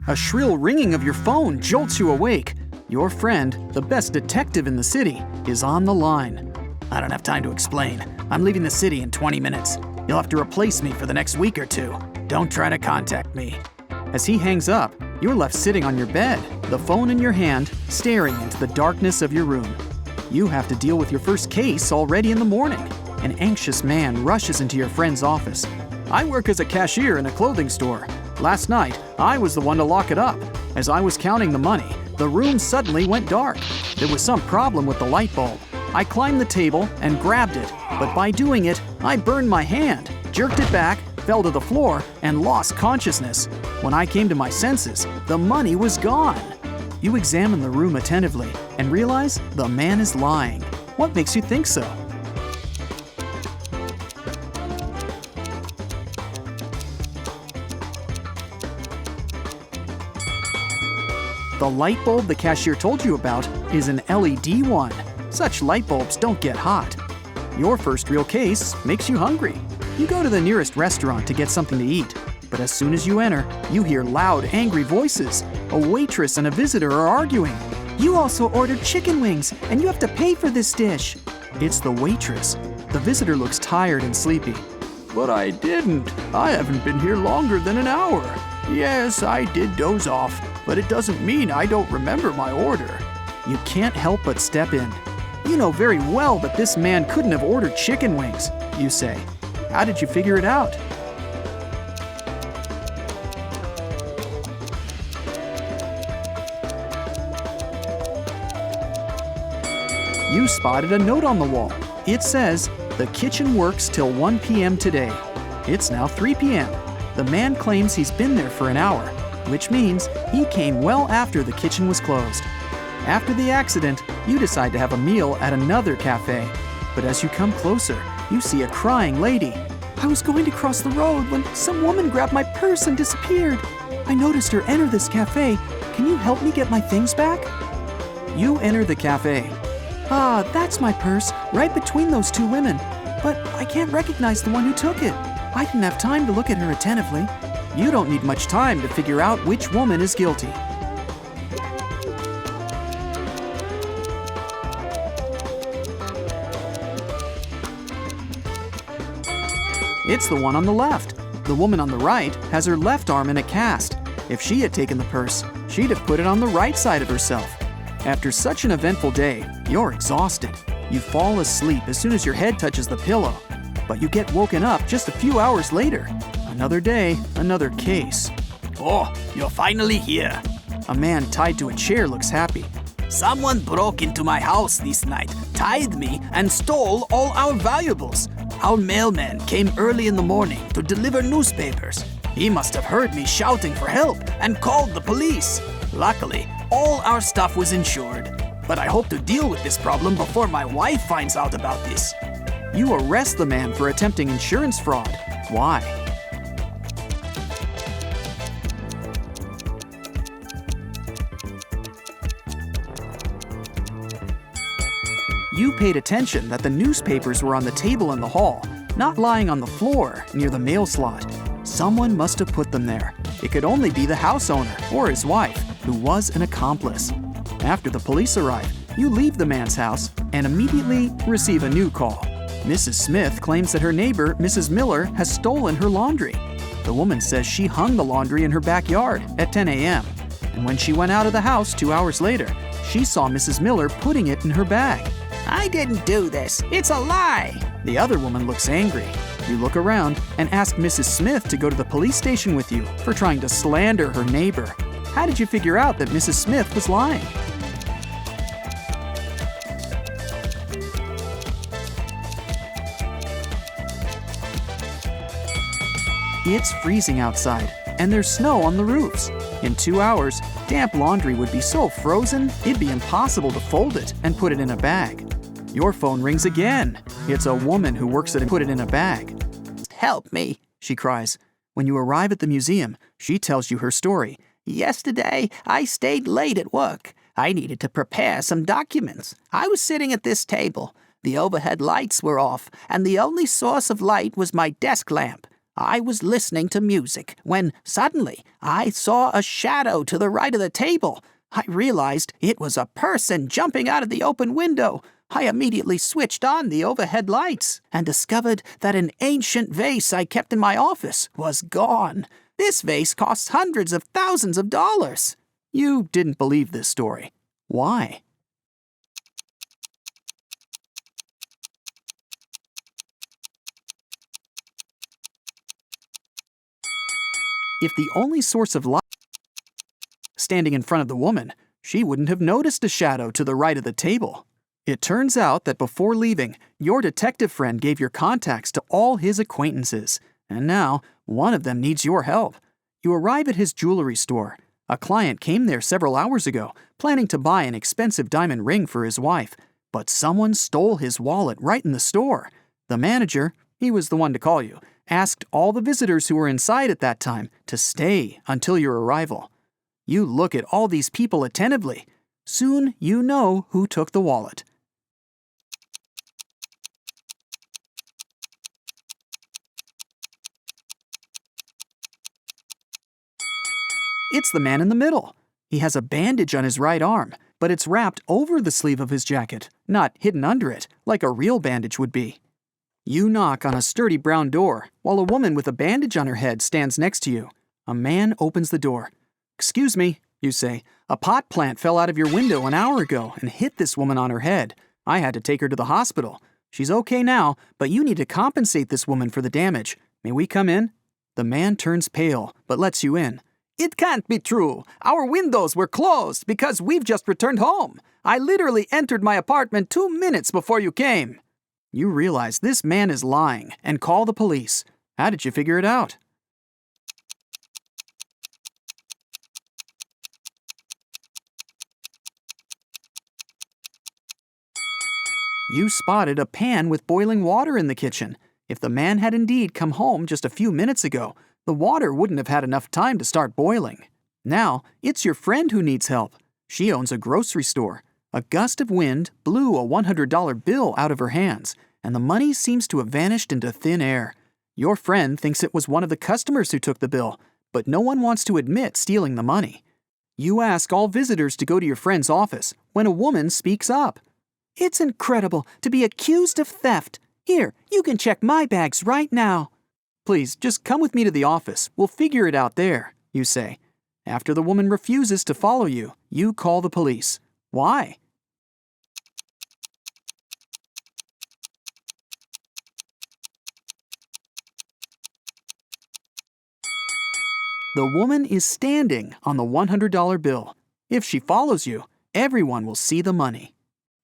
A shrill ringing of your phone jolts you awake. Your friend, the best detective in the city, is on the line. I don't have time to explain. I'm leaving the city in 20 minutes. You'll have to replace me for the next week or two. Don't try to contact me. As he hangs up, you're left sitting on your bed, the phone in your hand, staring into the darkness of your room. You have to deal with your first case already in the morning. An anxious man rushes into your friend's office. I work as a cashier in a clothing store. Last night, I was the one to lock it up. As I was counting the money, the room suddenly went dark. There was some problem with the light bulb. I climbed the table and grabbed it, but by doing it, I burned my hand, jerked it back, fell to the floor, and lost consciousness. When I came to my senses, the money was gone. You examine the room attentively and realize the man is lying. What makes you think so? The light bulb the cashier told you about is an LED one. Such light bulbs don't get hot. Your first real case makes you hungry. You go to the nearest restaurant to get something to eat. But as soon as you enter, you hear loud, angry voices. A waitress and a visitor are arguing. You also ordered chicken wings, and you have to pay for this dish. It's the waitress. The visitor looks tired and sleepy. But I didn't. I haven't been here longer than an hour. Yes, I did doze off, but it doesn't mean I don't remember my order. You can't help but step in. You know very well that this man couldn't have ordered chicken wings, you say. How did you figure it out? You spotted a note on the wall. It says, "The kitchen works till 1 p.m. today." It's now 3 p.m. The man claims he's been there for an hour, which means he came well after the kitchen was closed. After the accident, you decide to have a meal at another cafe. But as you come closer, you see a crying lady. "I was going to cross the road when some woman grabbed my purse and disappeared. I noticed her enter this cafe. Can you help me get my things back?" You enter the cafe. "Ah, that's my purse, right between those two women. But I can't recognize the one who took it. I didn't have time to look at her attentively." You don't need much time to figure out which woman is guilty. It's the one on the left. The woman on the right has her left arm in a cast. If she had taken the purse, she'd have put it on the right side of herself. After such an eventful day, you're exhausted. You fall asleep as soon as your head touches the pillow. But you get woken up just a few hours later. Another day, another case. "Oh, you're finally here." A man tied to a chair looks happy. "Someone broke into my house this night, tied me, and stole all our valuables. Our mailman came early in the morning to deliver newspapers. He must have heard me shouting for help and called the police. Luckily, all our stuff was insured. But I hope to deal with this problem before my wife finds out about this." You arrest the man for attempting insurance fraud. Why? You paid attention that the newspapers were on the table in the hall, not lying on the floor near the mail slot. Someone must have put them there. It could only be the house owner or his wife, who was an accomplice. After the police arrive, you leave the man's house and immediately receive a new call. Mrs. Smith claims that her neighbor, Mrs. Miller, has stolen her laundry. The woman says she hung the laundry in her backyard at 10 a.m. And when she went out of the house 2 hours later, she saw Mrs. Miller putting it in her bag. "I didn't do this. It's a lie." The other woman looks angry. You look around and ask Mrs. Smith to go to the police station with you for trying to slander her neighbor. How did you figure out that Mrs. Smith was lying? It's freezing outside, and there's snow on the roofs. In 2 hours, damp laundry would be so frozen, it'd be impossible to fold it and put it in a bag. Your phone rings again. It's a woman who works at it and put it in a bag. "Help me," she cries. When you arrive at the museum, she tells you her story. "Yesterday, I stayed late at work. I needed to prepare some documents. I was sitting at this table. The overhead lights were off, and the only source of light was my desk lamp. I was listening to music when suddenly I saw a shadow to the right of the table. I realized it was a person jumping out of the open window. I immediately switched on the overhead lights and discovered that an ancient vase I kept in my office was gone. This vase cost hundreds of thousands of dollars. You didn't believe this story. Why? If the only source of light standing in front of the woman, she wouldn't have noticed a shadow to the right of the table. It turns out that before leaving, your detective friend gave your contacts to all his acquaintances, and now one of them needs your help. You arrive at his jewelry store. A client came there several hours ago, planning to buy an expensive diamond ring for his wife, but someone stole his wallet right in the store. The manager, he was the one to call you, asked all the visitors who were inside at that time to stay until your arrival. You look at all these people attentively. Soon you know who took the wallet. It's the man in the middle. He has a bandage on his right arm, but it's wrapped over the sleeve of his jacket, not hidden under it, like a real bandage would be. You knock on a sturdy brown door, while a woman with a bandage on her head stands next to you. A man opens the door. "Excuse me," you say. "A pot plant fell out of your window an hour ago and hit this woman on her head. I had to take her to the hospital. She's okay now, but you need to compensate this woman for the damage. May we come in?" The man turns pale, but lets you in. It can't be true. Our windows were closed because we've just returned home. I literally entered my apartment 2 minutes before you came. You realize this man is lying and call the police. How did you figure it out? You spotted a pan with boiling water in the kitchen. If the man had indeed come home just a few minutes ago, the water wouldn't have had enough time to start boiling. Now, it's your friend who needs help. She owns a grocery store. A gust of wind blew a $100 bill out of her hands, and the money seems to have vanished into thin air. Your friend thinks it was one of the customers who took the bill, but no one wants to admit stealing the money. You ask all visitors to go to your friend's office when a woman speaks up. It's incredible to be accused of theft. Here, you can check my bags right now. Please, just come with me to the office. We'll figure it out there, you say. After the woman refuses to follow you, you call the police. Why? The woman is standing on the $100 bill. If she follows you, everyone will see the money.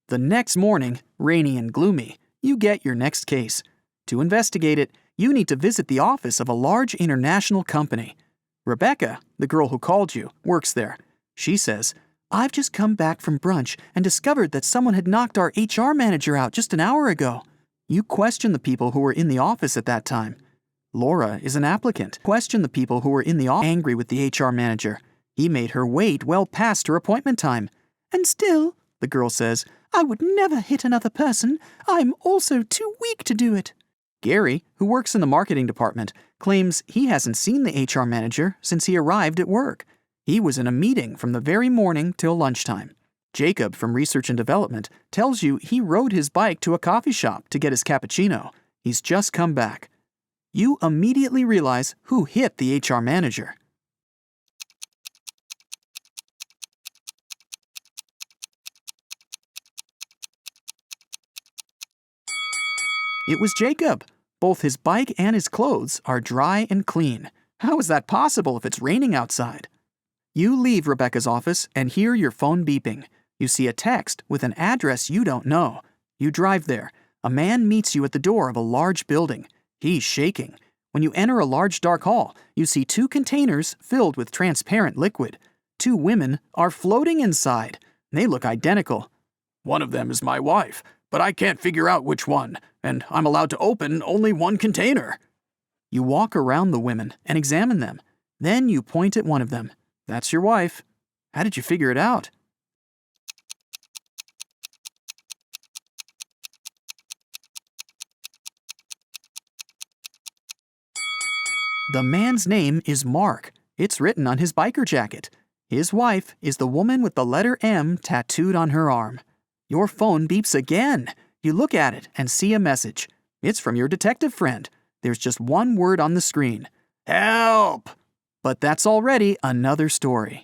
The next morning, rainy and gloomy, you get your next case. To investigate it, you need to visit the office of a large international company. Rebecca, the girl who called you, works there. She says, "I've just come back from brunch and discovered that someone had knocked our HR manager out just an hour ago." You question the people who were in the office at that time. Laura is an applicant. Question the people who were in the office angry with the HR manager. He made her wait well past her appointment time. "And still," the girl says, "I would never hit another person. I'm also too weak to do it." Gary, who works in the marketing department, claims he hasn't seen the HR manager since he arrived at work. He was in a meeting from the very morning till lunchtime. Jacob from Research and Development tells you he rode his bike to a coffee shop to get his cappuccino. He's just come back. You immediately realize who hit the HR manager. It was Jacob. Both his bike and his clothes are dry and clean. How is that possible if it's raining outside? You leave Rebecca's office and hear your phone beeping. You see a text with an address you don't know. You drive there. A man meets you at the door of a large building. He's shaking. When you enter a large dark hall, you see 2 containers filled with transparent liquid. 2 women are floating inside. They look identical. "One of them is my wife, but I can't figure out which one, and I'm allowed to open only one container." You walk around the women and examine them. Then you point at one of them. That's your wife. How did you figure it out? The man's name is Mark. It's written on his biker jacket. His wife is the woman with the letter M tattooed on her arm. Your phone beeps again. You look at it and see a message. It's from your detective friend. There's just one word on the screen. Help! But that's already another story.